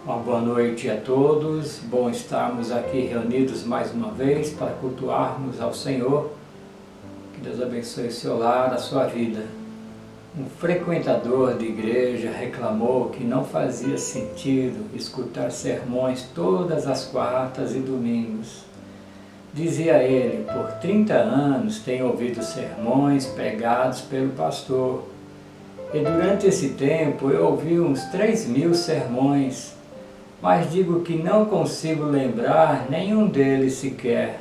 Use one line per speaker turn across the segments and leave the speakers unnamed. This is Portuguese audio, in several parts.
Uma boa noite a todos, bom estarmos aqui reunidos mais uma vez para cultuarmos ao Senhor. Que Deus abençoe o seu lar, a sua vida. Um frequentador de igreja reclamou que não fazia sentido escutar sermões todas as quartas e domingos. Dizia ele, por 30 anos tenho ouvido sermões pregados pelo pastor. E durante esse tempo eu ouvi uns 3.000 sermões, mas digo que não consigo lembrar nenhum deles sequer.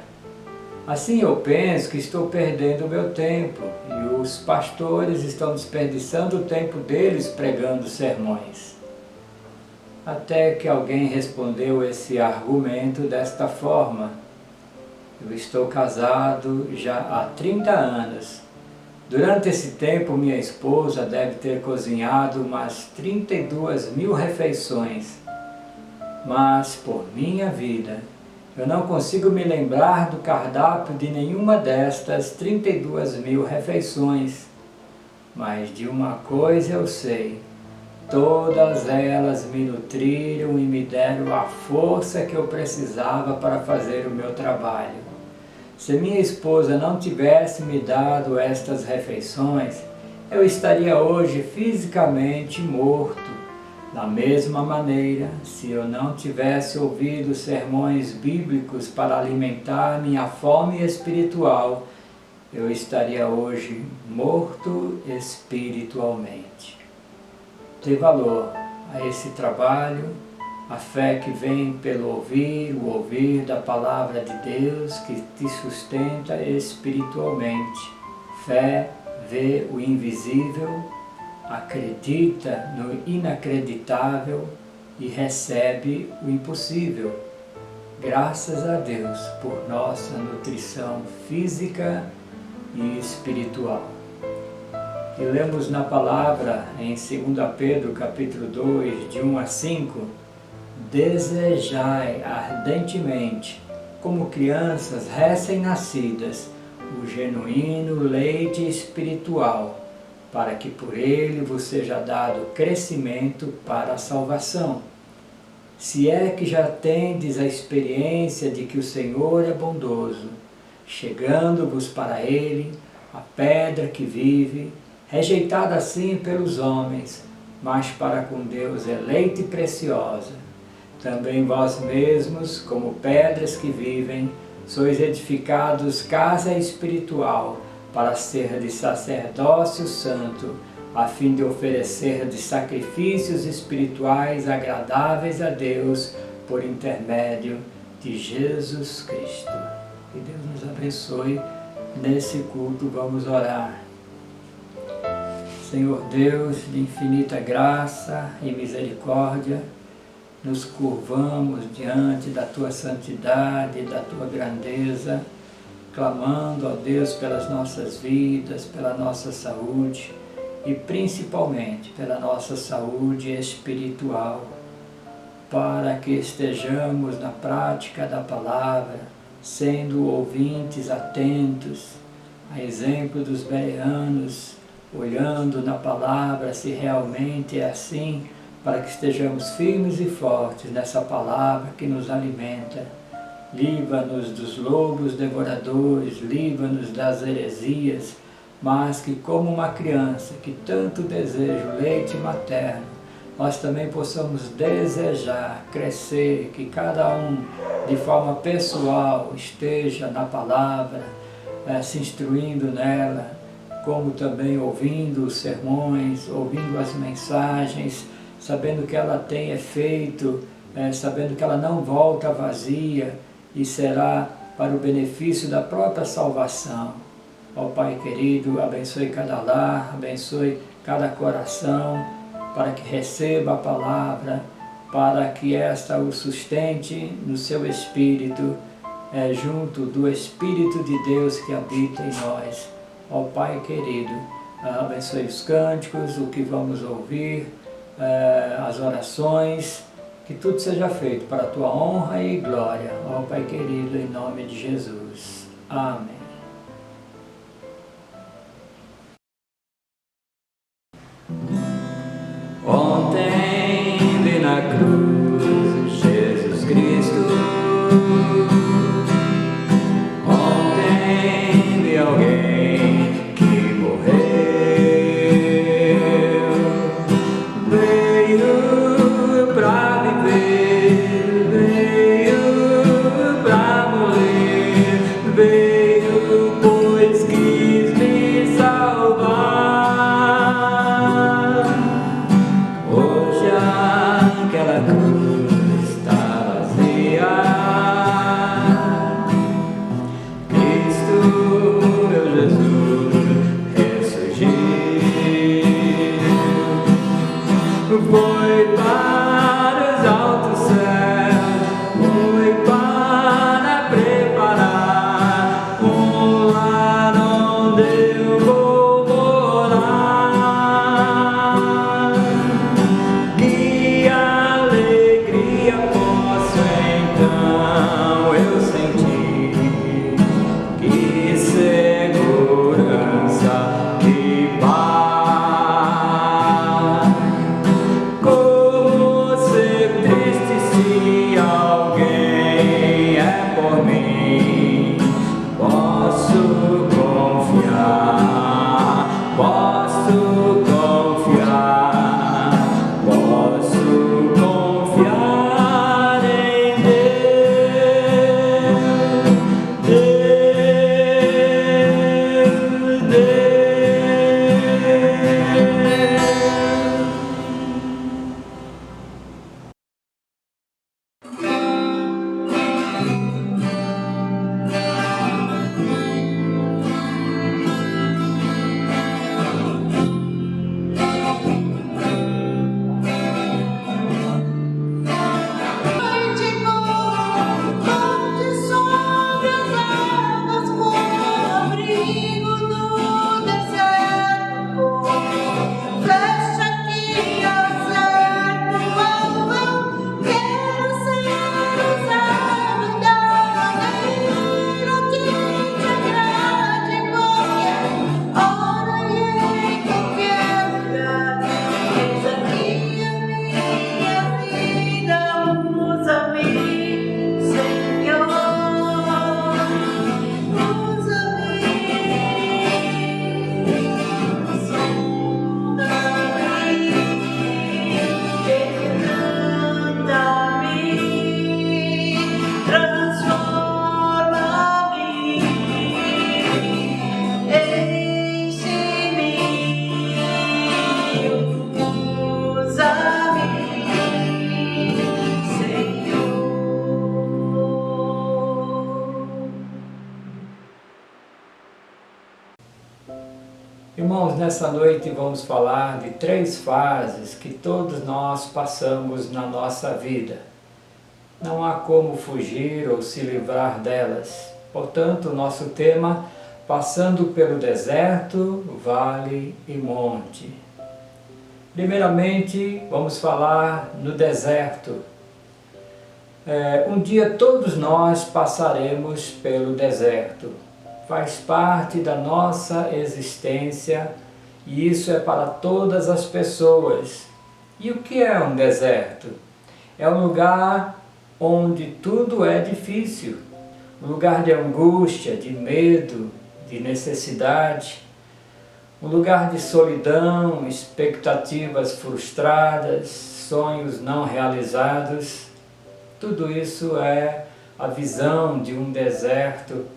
Assim eu penso que estou perdendo o meu tempo e os pastores estão desperdiçando o tempo deles pregando sermões. Até que alguém respondeu esse argumento desta forma: eu estou casado já há 30 anos. Durante esse tempo minha esposa deve ter cozinhado umas 32.000 refeições. Mas, por minha vida, eu não consigo me lembrar do cardápio de nenhuma destas 32.000 refeições. Mas de uma coisa eu sei, todas elas me nutriram e me deram a força que eu precisava para fazer o meu trabalho. Se minha esposa não tivesse me dado estas refeições, eu estaria hoje fisicamente morto. Da mesma maneira, se eu não tivesse ouvido sermões bíblicos para alimentar minha fome espiritual, eu estaria hoje morto espiritualmente. Dê valor a esse trabalho, a fé que vem pelo ouvir, o ouvir da palavra de Deus que te sustenta espiritualmente. Fé vê o invisível, acredita no inacreditável e recebe o impossível. Graças a Deus por nossa nutrição física e espiritual. E lemos na palavra em 2 Pedro capítulo 2, de 1 a 5, desejai ardentemente, como crianças recém-nascidas, o genuíno leite espiritual, para que por ele vos seja dado crescimento para a salvação. Se é que já tendes a experiência de que o Senhor é bondoso, chegando-vos para ele, a pedra que vive, rejeitada assim pelos homens, mas para com Deus eleita e preciosa. Também vós mesmos, como pedras que vivem, sois edificados casa espiritual, para ser de sacerdócio santo, a fim de oferecer de sacrifícios espirituais agradáveis a Deus, por intermédio de Jesus Cristo. Que Deus nos abençoe nesse culto. Vamos orar. Senhor Deus, de infinita graça e misericórdia, nos curvamos diante da Tua santidade, da Tua grandeza, clamando a Deus pelas nossas vidas, pela nossa saúde e principalmente pela nossa saúde espiritual, para que estejamos na prática da palavra, sendo ouvintes atentos, a exemplo dos bereanos, olhando na palavra se realmente é assim, para que estejamos firmes e fortes nessa palavra que nos alimenta. Livra-nos dos lobos devoradores, livra-nos das heresias, mas que como uma criança que tanto deseja o leite materno, nós também possamos desejar crescer, que cada um de forma pessoal esteja na palavra, se instruindo nela, como também ouvindo os sermões, ouvindo as mensagens, sabendo que ela tem efeito, sabendo que ela não volta vazia, e será para o benefício da própria salvação. Ó Pai querido, abençoe cada lar, abençoe cada coração, para que receba a palavra, para que esta o sustente no seu espírito, junto do Espírito de Deus que habita em nós. Ó Pai querido, abençoe os cânticos, o que vamos ouvir, as orações, que tudo seja feito para a Tua honra e glória, ó Pai querido, em nome de Jesus. Amém. Ontem na cruz, Jesus Cristo. Ontem vi alguém que morreu, veio pra viver, veio pra morrer, veio pois quis me salvar. Hoje aquela cruz está vazia, Cristo, meu Jesus, ressurgiu. Foi para os altos céus, foi para preparar um lar onde eu vou morar. Que alegria posso então eu sentir, que segurança, que paz. Como ser triste se alguém é por mim? Posso confiar, posso confiar, posso confiar em Deus, Deus, Deus. Irmãos, nessa noite vamos falar de 3 fases que todos nós passamos na nossa vida. Não há como fugir ou se livrar delas. Portanto, o nosso tema, passando pelo deserto, vale e monte. Primeiramente, vamos falar no deserto. Um dia todos nós passaremos pelo deserto. Faz parte da nossa existência e isso é para todas as pessoas. E o que é um deserto? É um lugar onde tudo é difícil, um lugar de angústia, de medo, de necessidade, um lugar de solidão, expectativas frustradas, sonhos não realizados. Tudo isso é a visão de um deserto.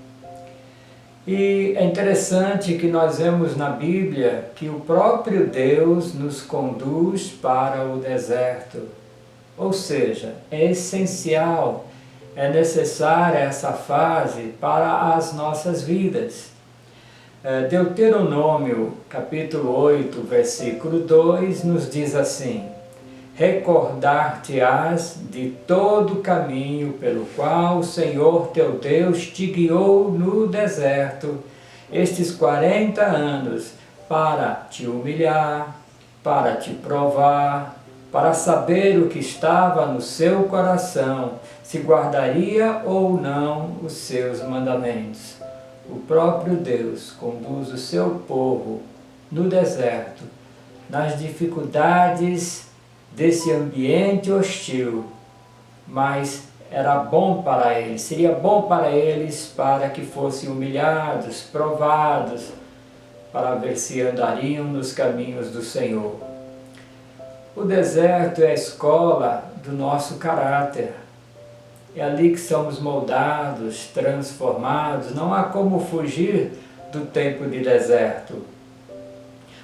E é interessante que nós vemos na Bíblia que o próprio Deus nos conduz para o deserto. Ou seja, é essencial, é necessária essa fase para as nossas vidas. Deuteronômio, capítulo 8, versículo 2, nos diz assim: recordar-te-ás de todo o caminho pelo qual o Senhor teu Deus te guiou no deserto, estes 40 anos, para te humilhar, para te provar, para saber o que estava no seu coração, se guardaria ou não os seus mandamentos. O próprio Deus conduz o seu povo no deserto, nas dificuldades desse ambiente hostil, mas era bom para eles, seria bom para eles para que fossem humilhados, provados, para ver se andariam nos caminhos do Senhor. O deserto é a escola do nosso caráter. É ali que somos moldados, transformados. Não há como fugir do tempo de deserto.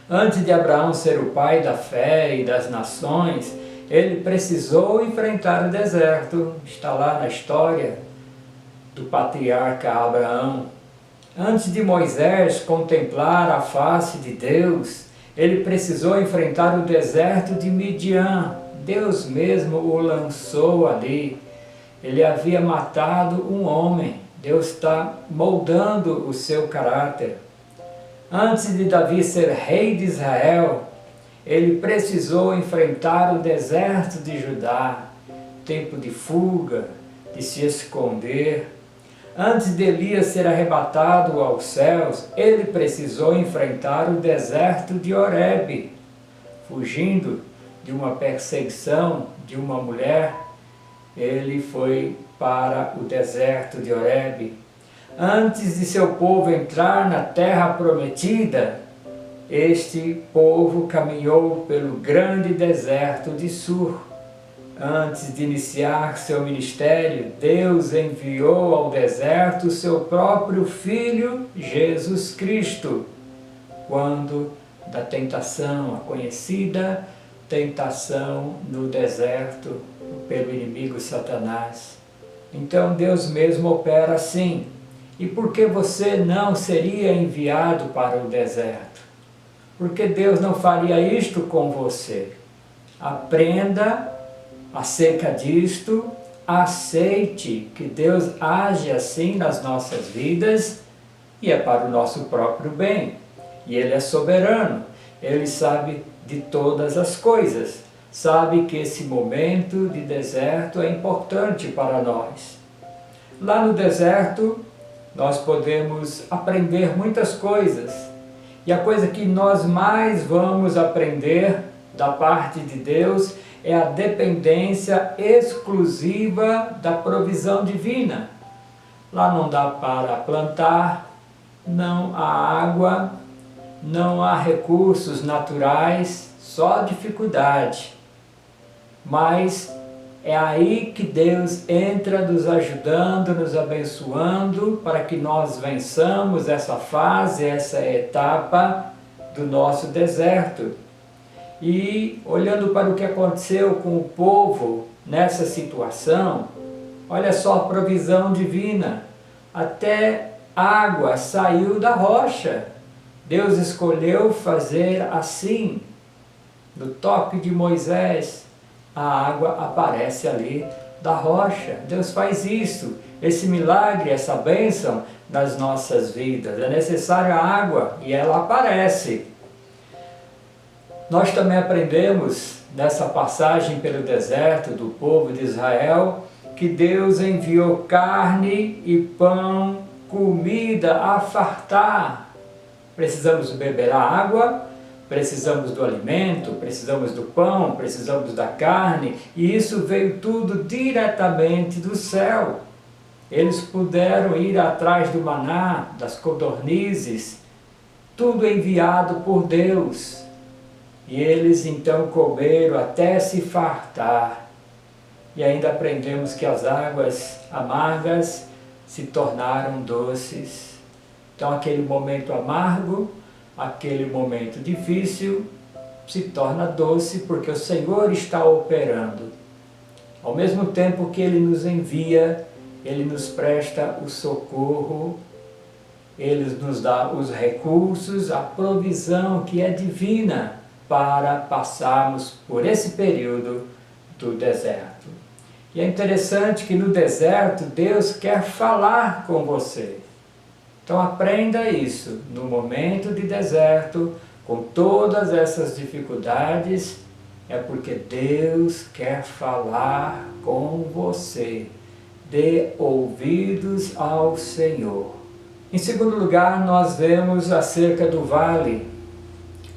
Antes de Abraão ser o pai da fé e das nações, ele precisou enfrentar o deserto. Está lá na história do patriarca Abraão. Antes de Moisés contemplar a face de Deus, ele precisou enfrentar o deserto de Midian. Deus mesmo o lançou ali. Ele havia matado um homem. Deus está moldando o seu caráter. Antes de Davi ser rei de Israel, ele precisou enfrentar o deserto de Judá, tempo de fuga, de se esconder. Antes de Elias ser arrebatado aos céus, ele precisou enfrentar o deserto de Horebe, fugindo de uma perseguição de uma mulher. Ele foi para o deserto de Horebe. Antes de seu povo entrar na terra prometida, este povo caminhou pelo grande deserto de Sur. Antes de iniciar seu ministério, Deus enviou ao deserto o seu próprio Filho, Jesus Cristo, quando da tentação, a conhecida tentação no deserto pelo inimigo Satanás. Então Deus mesmo opera assim. E por que você não seria enviado para o deserto? Por que Deus não faria isto com você? Aprenda acerca disto, aceite que Deus age assim nas nossas vidas e é para o nosso próprio bem. E Ele é soberano, Ele sabe de todas as coisas, sabe que esse momento de deserto é importante para nós. Lá no deserto, nós podemos aprender muitas coisas. E a coisa que nós mais vamos aprender da parte de Deus é a dependência exclusiva da provisão divina. Lá não dá para plantar, não há água, não há recursos naturais, só dificuldade. Mas é aí que Deus entra nos ajudando, nos abençoando, para que nós vençamos essa fase, essa etapa do nosso deserto. E olhando para o que aconteceu com o povo nessa situação, olha só a provisão divina. Até água saiu da rocha. Deus escolheu fazer assim. No toque de Moisés, a água aparece ali da rocha. Deus faz isso, esse milagre, essa bênção nas nossas vidas. É necessária água e ela aparece. Nós também aprendemos nessa passagem pelo deserto do povo de Israel que Deus enviou carne e pão, comida a fartar. Precisamos beber a água, precisamos do alimento, precisamos do pão, precisamos da carne, e isso veio tudo diretamente do céu. Eles puderam ir atrás do maná, das codornizes, tudo enviado por Deus. E eles então comeram até se fartar. E ainda aprendemos que as águas amargas se tornaram doces. Então aquele momento amargo, aquele momento difícil, se torna doce porque o Senhor está operando. Ao mesmo tempo que Ele nos envia, Ele nos presta o socorro, Ele nos dá os recursos, a provisão que é divina para passarmos por esse período do deserto. E é interessante que no deserto Deus quer falar com você. Então aprenda isso, no momento de deserto, com todas essas dificuldades, é porque Deus quer falar com você. Dê ouvidos ao Senhor. Em segundo lugar, nós vemos acerca do vale,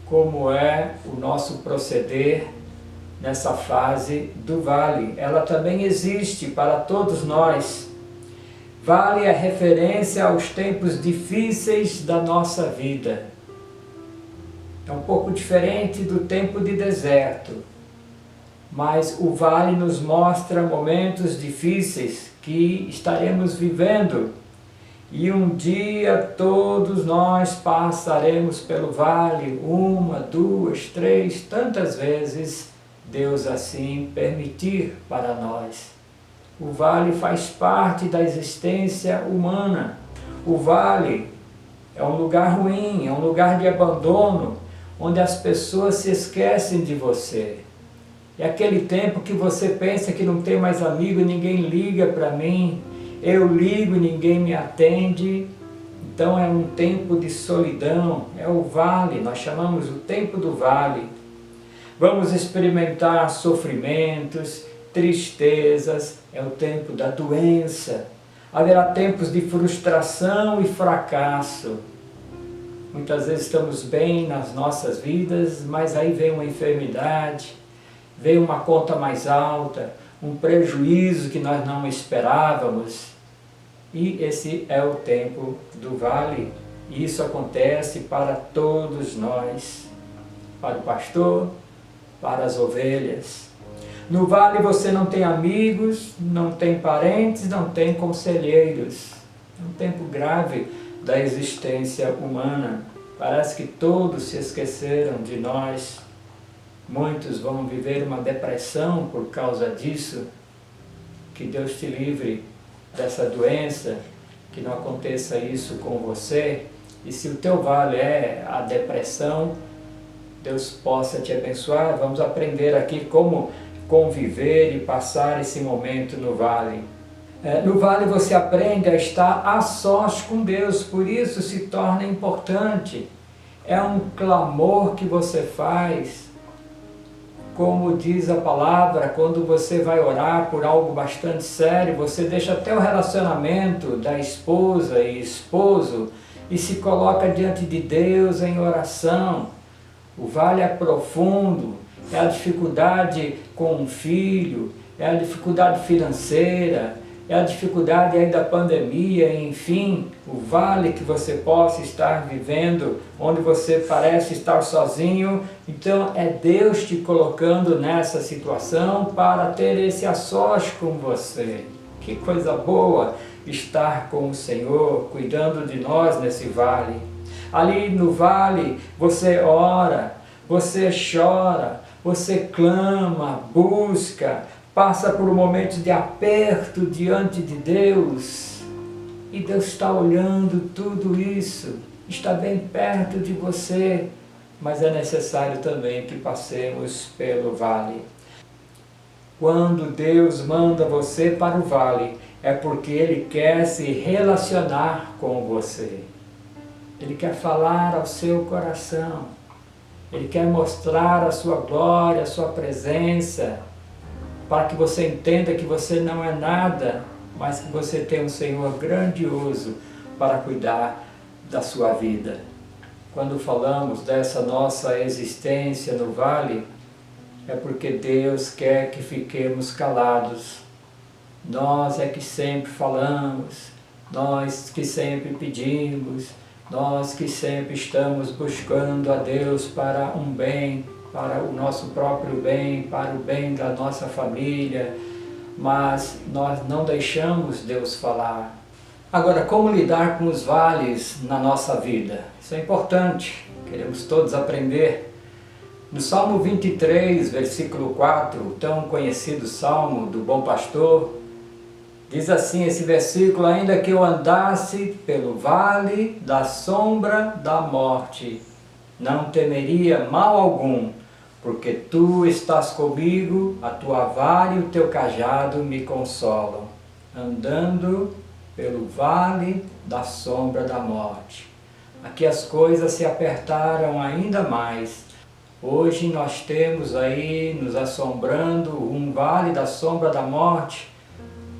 como é o nosso proceder nessa fase do vale. Ela também existe para todos nós. Vale é referência aos tempos difíceis da nossa vida. É um pouco diferente do tempo de deserto, mas o vale nos mostra momentos difíceis que estaremos vivendo. E um dia todos nós passaremos pelo vale, 1, 2, 3, tantas vezes Deus assim permitir para nós. O vale faz parte da existência humana. O vale é um lugar ruim, é um lugar de abandono, onde as pessoas se esquecem de você. É aquele tempo que você pensa que não tem mais amigo, ninguém liga para mim, eu ligo e ninguém me atende. Então é um tempo de solidão, é o vale, nós chamamos o tempo do vale. Vamos experimentar sofrimentos, tristezas, é o tempo da doença. Haverá tempos de frustração e fracasso. Muitas vezes estamos bem nas nossas vidas, mas aí vem uma enfermidade, vem uma conta mais alta, um prejuízo que nós não esperávamos. E esse é o tempo do vale. E isso acontece para todos nós, para o pastor, para as ovelhas. No vale você não tem amigos, não tem parentes, não tem conselheiros. É um tempo grave da existência humana. Parece que todos se esqueceram de nós. Muitos vão viver uma depressão por causa disso. Que Deus te livre dessa doença, que não aconteça isso com você. E se o teu vale é a depressão, Deus possa te abençoar. Vamos aprender aqui como conviver e passar esse momento no vale. No vale você aprende a estar a sós com Deus, por isso se torna importante. É um clamor que você faz, como diz a palavra, quando você vai orar por algo bastante sério, você deixa até o relacionamento da esposa e esposo e se coloca diante de Deus em oração. O vale é profundo, é a dificuldade com um filho, é a dificuldade financeira, é a dificuldade aí da pandemia, enfim, o vale que você possa estar vivendo, onde você parece estar sozinho. Então é Deus te colocando nessa situação para ter esse a sós com você. Que coisa boa estar com o Senhor, cuidando de nós nesse vale. Ali no vale você ora, você chora, você clama, busca, passa por momentos de aperto diante de Deus. E Deus está olhando tudo isso, está bem perto de você, mas é necessário também que passemos pelo vale. Quando Deus manda você para o vale, é porque Ele quer se relacionar com você. Ele quer falar ao seu coração. Ele quer mostrar a sua glória, a sua presença, para que você entenda que você não é nada, mas que você tem um Senhor grandioso para cuidar da sua vida. Quando falamos dessa nossa existência no vale, é porque Deus quer que fiquemos calados. Nós é que sempre falamos, nós que sempre pedimos, nós que sempre estamos buscando a Deus para um bem, para o nosso próprio bem, para o bem da nossa família, mas nós não deixamos Deus falar. Agora, como lidar com os vales na nossa vida? Isso é importante, queremos todos aprender. No Salmo 23, versículo 4, o tão conhecido Salmo do Bom Pastor, diz assim esse versículo: ainda que eu andasse pelo vale da sombra da morte, não temeria mal algum, porque tu estás comigo, a tua vara e o teu cajado me consolam. Andando pelo vale da sombra da morte. Aqui as coisas se apertaram ainda mais. Hoje nós temos aí nos assombrando um vale da sombra da morte.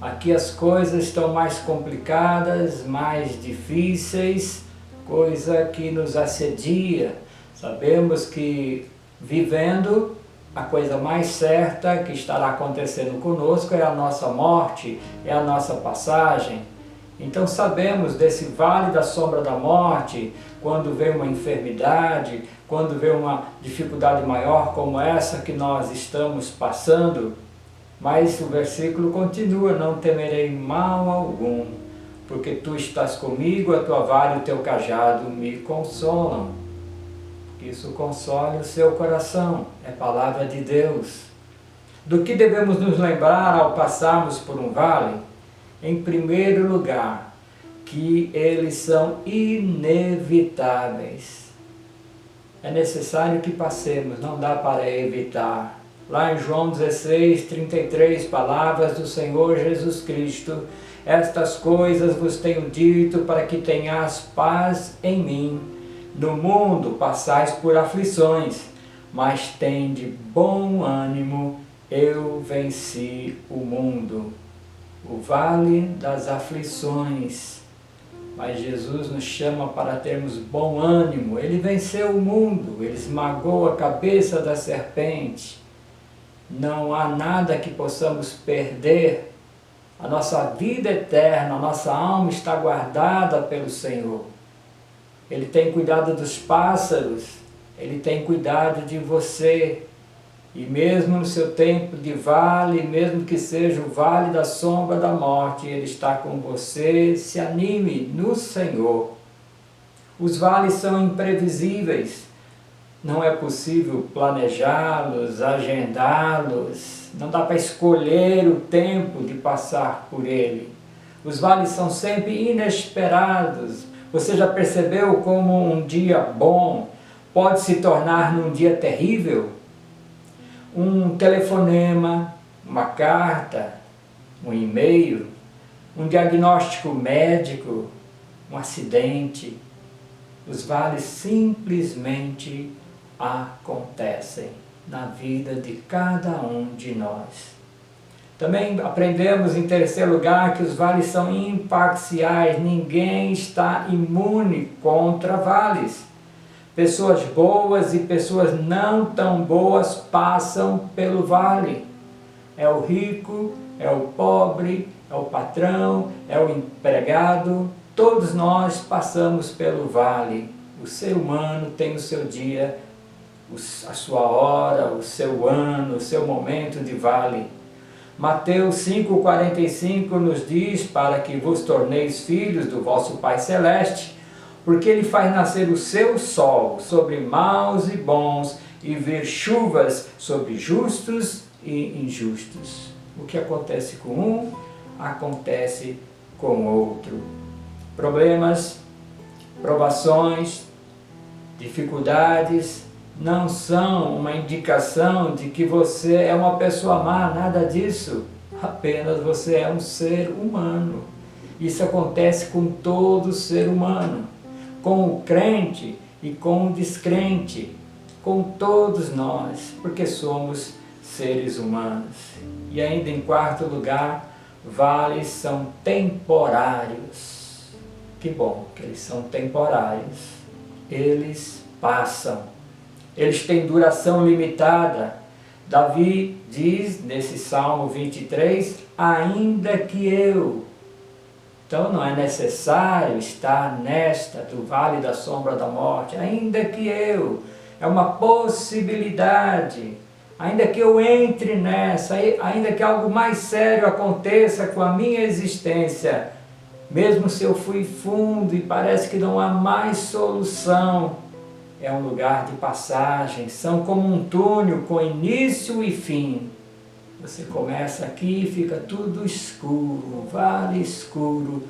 Aqui as coisas estão mais complicadas, mais difíceis, coisa que nos assedia. Sabemos que vivendo a coisa mais certa que estará acontecendo conosco é a nossa morte, é a nossa passagem. Então sabemos desse vale da sombra da morte, quando vem uma enfermidade, quando vem uma dificuldade maior como essa que nós estamos passando. Mas o versículo continua: não temerei mal algum, porque tu estás comigo, a tua vara e o teu cajado me consolam. Isso console o seu coração, é palavra de Deus. Do que devemos nos lembrar ao passarmos por um vale? Em primeiro lugar, que eles são inevitáveis. É necessário que passemos, não dá para evitar. Lá em João 16, 33, palavras do Senhor Jesus Cristo: estas coisas vos tenho dito para que tenhas paz em mim. No mundo passais por aflições, mas tende bom ânimo, eu venci o mundo. O vale das aflições. Mas Jesus nos chama para termos bom ânimo. Ele venceu o mundo, ele esmagou a cabeça da serpente. Não há nada que possamos perder. A nossa vida eterna, a nossa alma está guardada pelo Senhor. Ele tem cuidado dos pássaros, Ele tem cuidado de você. E mesmo no seu tempo de vale, mesmo que seja o vale da sombra da morte, Ele está com você. Se anime no Senhor. Os vales são imprevisíveis. Não é possível planejá-los, agendá-los. Não dá para escolher o tempo de passar por ele. Os vales são sempre inesperados. Você já percebeu como um dia bom pode se tornar num dia terrível? Um telefonema, uma carta, um e-mail, um diagnóstico médico, um acidente. Os vales simplesmente acontecem na vida de cada um de nós. Também aprendemos em terceiro lugar que os vales são imparciais. Ninguém está imune contra vales. Pessoas boas e pessoas não tão boas passam pelo vale. É o rico, é o pobre, é o patrão, é o empregado. Todos nós passamos pelo vale. O ser humano tem o seu dia, a sua hora, o seu ano, o seu momento de vale. Mateus 5,45 nos diz: para que vos torneis filhos do vosso Pai Celeste, porque Ele faz nascer o seu sol sobre maus e bons, e ver chuvas sobre justos e injustos. O que acontece com um, acontece com o outro. Problemas, provações, dificuldades não são uma indicação de que você é uma pessoa má, nada disso. Apenas você é um ser humano. Isso acontece com todo ser humano, com o crente e com o descrente, com todos nós, porque somos seres humanos. E ainda em quarto lugar, vales são temporários. Que bom que eles são temporários. Eles passam. Eles têm duração limitada. Davi diz nesse Salmo 23, ainda que eu. Então não é necessário estar nesta do vale da sombra da morte, ainda que eu. É uma possibilidade. Ainda que eu entre nessa, ainda que algo mais sério aconteça com a minha existência, mesmo se eu fui fundo e parece que não há mais solução, é um lugar de passagem, são como um túnel com início e fim. Você começa aqui e fica tudo escuro, vale escuro,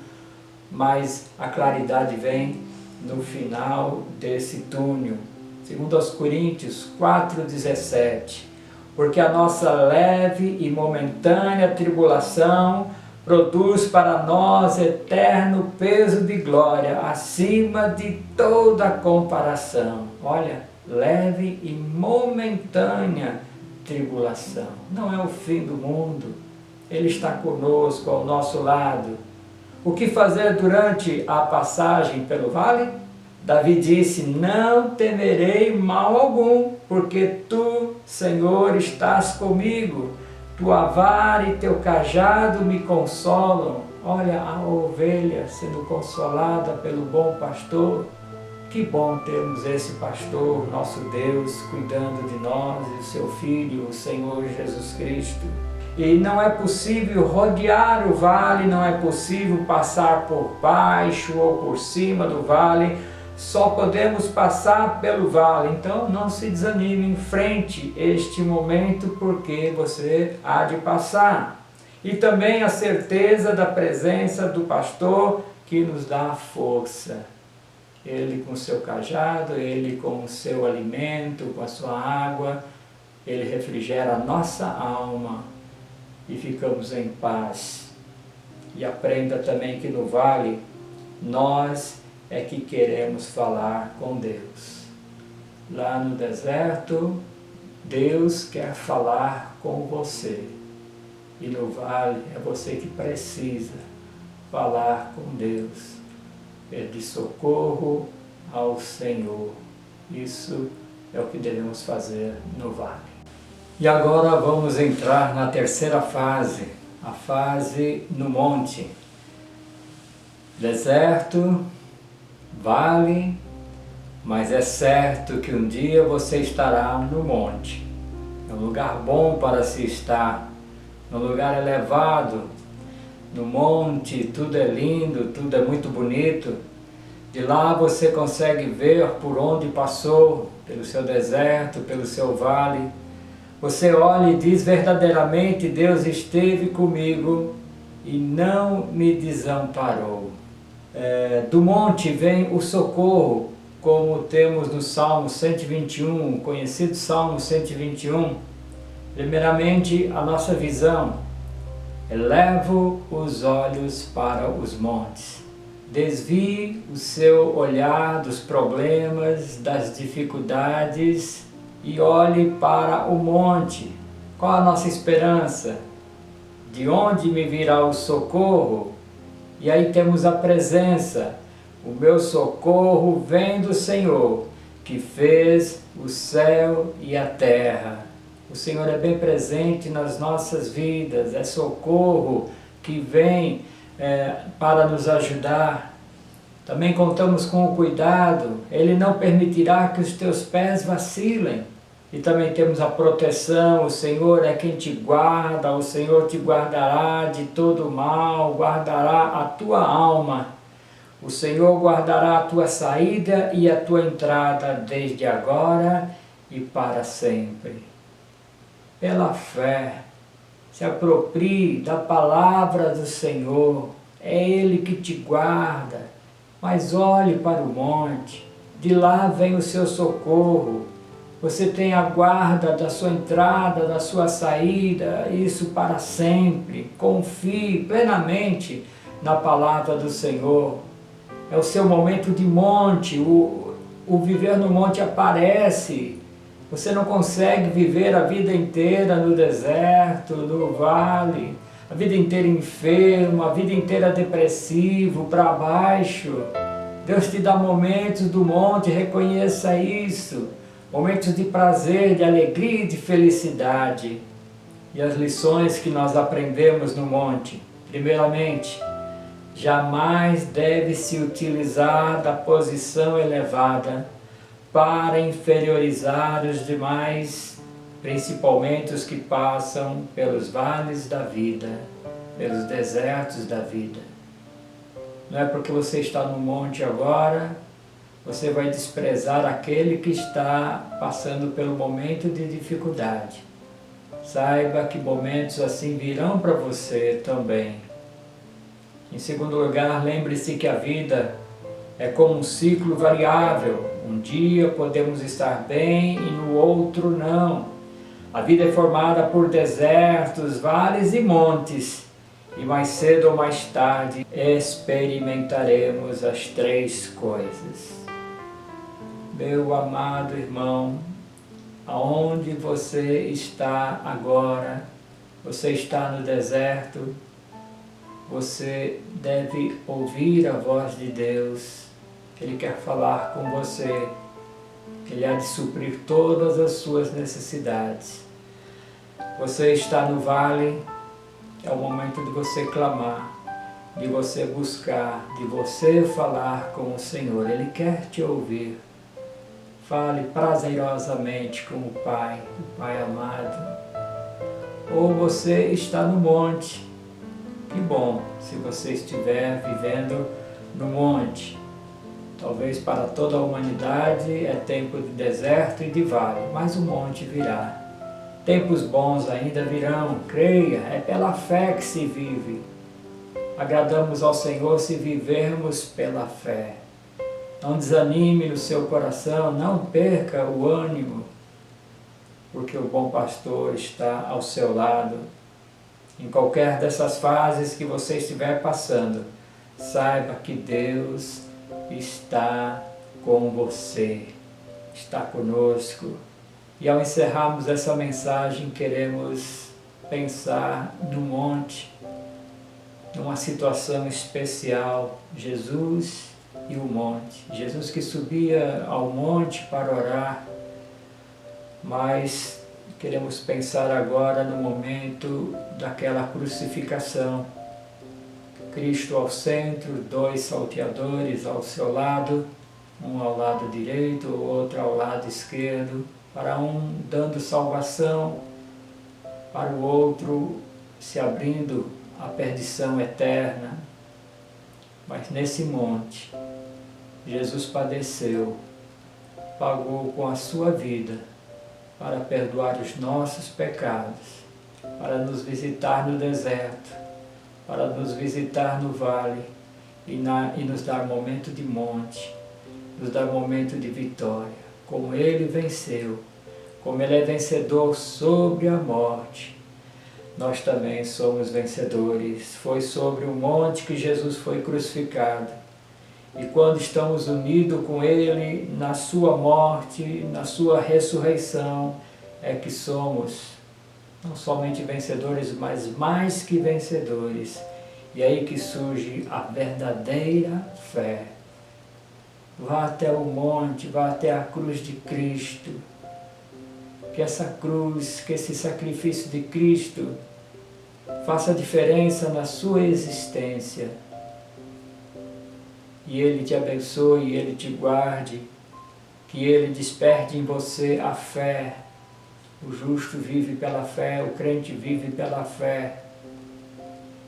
mas a claridade vem no final desse túnel. Segundo aos Coríntios 4,17, porque a nossa leve e momentânea tribulação produz para nós eterno peso de glória, acima de toda comparação. Olha, leve e momentânea tribulação. Não é o fim do mundo. Ele está conosco, ao nosso lado. O que fazer durante a passagem pelo vale? Davi disse, não temerei mal algum, porque tu, Senhor, estás comigo. Tua vara e teu cajado me consolam. Olha a ovelha sendo consolada pelo bom pastor. Que bom termos esse pastor, nosso Deus, cuidando de nós e o seu Filho, o Senhor Jesus Cristo. E não é possível rodear o vale, não é possível passar por baixo ou por cima do vale, só podemos passar pelo vale. Então não se desanime, enfrente este momento, porque você há de passar. E também a certeza da presença do pastor que nos dá força. Ele com o seu cajado, ele com o seu alimento, com a sua água, ele refrigera a nossa alma e ficamos em paz. E aprenda também que no vale, nós é que queremos falar com Deus. Lá no deserto, Deus quer falar com você. E no vale, é você que precisa falar com Deus. Pedir socorro ao Senhor. Isso é o que devemos fazer no vale. E agora vamos entrar na terceira fase, a fase no monte. Deserto, vale, mas é certo que um dia você estará no monte. É um lugar bom para se estar, um lugar elevado. No monte tudo é lindo, tudo é muito bonito. De lá você consegue ver por onde passou, pelo seu deserto, pelo seu vale. Você olha e diz: verdadeiramente Deus esteve comigo e não me desamparou. Do monte vem o socorro, como temos no Salmo 121, o conhecido Salmo 121. Primeiramente, a nossa visão. Elevo os olhos para os montes. Desvie o seu olhar dos problemas, das dificuldades e olhe para o monte. Qual a nossa esperança? De onde me virá o socorro? E aí temos a presença. O meu socorro vem do Senhor, que fez o céu e a terra. O Senhor é bem presente nas nossas vidas, é socorro que vem para nos ajudar. Também contamos com o cuidado, Ele não permitirá que os teus pés vacilem. E também temos a proteção, o Senhor é quem te guarda, o Senhor te guardará de todo mal, guardará a tua alma. O Senhor guardará a tua saída e a tua entrada desde agora e para sempre. Pela fé, se aproprie da palavra do Senhor, é Ele que te guarda, mas olhe para o monte, de lá vem o seu socorro, você tem a guarda da sua entrada, da sua saída, isso para sempre, confie plenamente na palavra do Senhor, é o seu momento de monte, o viver no monte aparece. Você não consegue viver a vida inteira no deserto, no vale, a vida inteira enfermo, a vida inteira depressivo, para baixo. Deus te dá momentos do monte, reconheça isso. Momentos de prazer, de alegria e de felicidade. E as lições que nós aprendemos no monte. Primeiramente, jamais deve se utilizar da posição elevada para inferiorizar os demais, principalmente os que passam pelos vales da vida, pelos desertos da vida. Não é porque você está no monte agora, você vai desprezar aquele que está passando pelo momento de dificuldade. Saiba que momentos assim virão para você também. Em segundo lugar, lembre-se que a vida é como um ciclo variável. Um dia podemos estar bem e no outro não. A vida é formada por desertos, vales e montes. E mais cedo ou mais tarde experimentaremos as três coisas. Meu amado irmão, aonde você está agora? Você está no deserto? Você deve ouvir a voz de Deus. Ele quer falar com você. Ele há de suprir todas as suas necessidades. Você está no vale, é o momento de você clamar, de você buscar, de você falar com o Senhor. Ele quer te ouvir. Fale prazerosamente com o Pai amado. Ou você está no monte. Que bom se você estiver vivendo no monte. Talvez para toda a humanidade é tempo de deserto e de vale, mas o monte virá. Tempos bons ainda virão, creia, é pela fé que se vive. Agradamos ao Senhor se vivermos pela fé. Não desanime no seu coração, não perca o ânimo, porque o bom pastor está ao seu lado. Em qualquer dessas fases que você estiver passando, saiba que Deus está com você, está conosco. E ao encerrarmos essa mensagem, queremos pensar no monte, numa situação especial, Jesus e o monte. Jesus que subia ao monte para orar, mas queremos pensar agora no momento daquela crucificação. Cristo ao centro, 2 salteadores ao seu lado, um ao lado direito, o outro ao lado esquerdo, para um dando salvação, para o outro se abrindo a perdição eterna. Mas nesse monte, Jesus padeceu, pagou com a sua vida para perdoar os nossos pecados, para nos visitar no deserto, para nos visitar no vale e nos dar momento de monte, nos dar momento de vitória. Como Ele venceu, como Ele é vencedor sobre a morte, nós também somos vencedores. Foi sobre o monte que Jesus foi crucificado. E quando estamos unidos com Ele na sua morte, na sua ressurreição, é que somos não somente vencedores, mas mais que vencedores. E é aí que surge a verdadeira fé. Vá até o monte, vá até a cruz de Cristo. Que essa cruz, que esse sacrifício de Cristo faça diferença na sua existência. E Ele te abençoe, Ele te guarde, que Ele desperte em você a fé. O justo vive pela fé, o crente vive pela fé.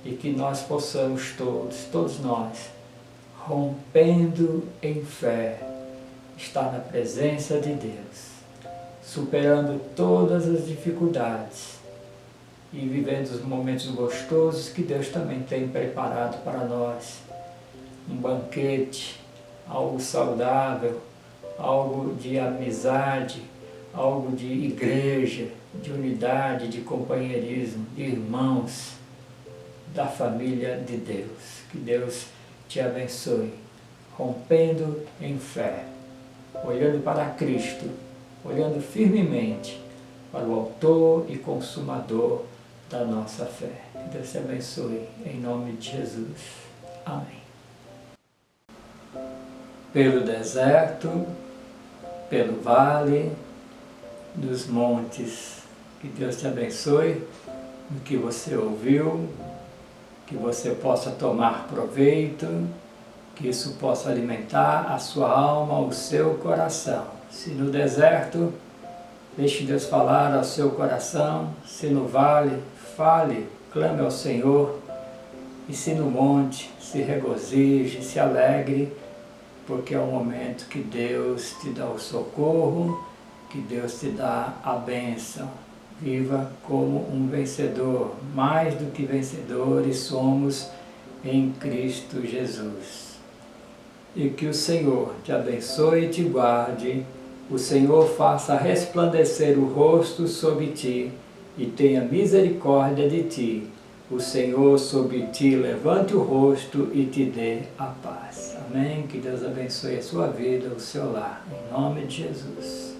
E que nós possamos todos nós, rompendo em fé, estar na presença de Deus, superando todas as dificuldades e vivendo os momentos gostosos que Deus também tem preparado para nós. Um banquete, algo saudável, algo de amizade, algo de igreja, de unidade, de companheirismo, de irmãos, da família de Deus. Que Deus te abençoe, rompendo em fé, olhando para Cristo, olhando firmemente para o autor e consumador da nossa fé. Que Deus te abençoe, em nome de Jesus. Amém. Pelo deserto, pelo vale, dos montes, que Deus te abençoe no que você ouviu, que você possa tomar proveito, que isso possa alimentar a sua alma, o seu coração. Se no deserto, deixe Deus falar ao seu coração. Se no vale, fale, clame ao Senhor. E se no monte, se regozije, se alegre, porque é o momento que Deus te dá o socorro, que Deus te dá a bênção. Viva como um vencedor, mais do que vencedores somos em Cristo Jesus. E que o Senhor te abençoe e te guarde, o Senhor faça resplandecer o rosto sobre ti e tenha misericórdia de ti. O Senhor sobre ti levante o rosto e te dê a paz. Amém? Que Deus abençoe a sua vida, o seu lar. Em nome de Jesus.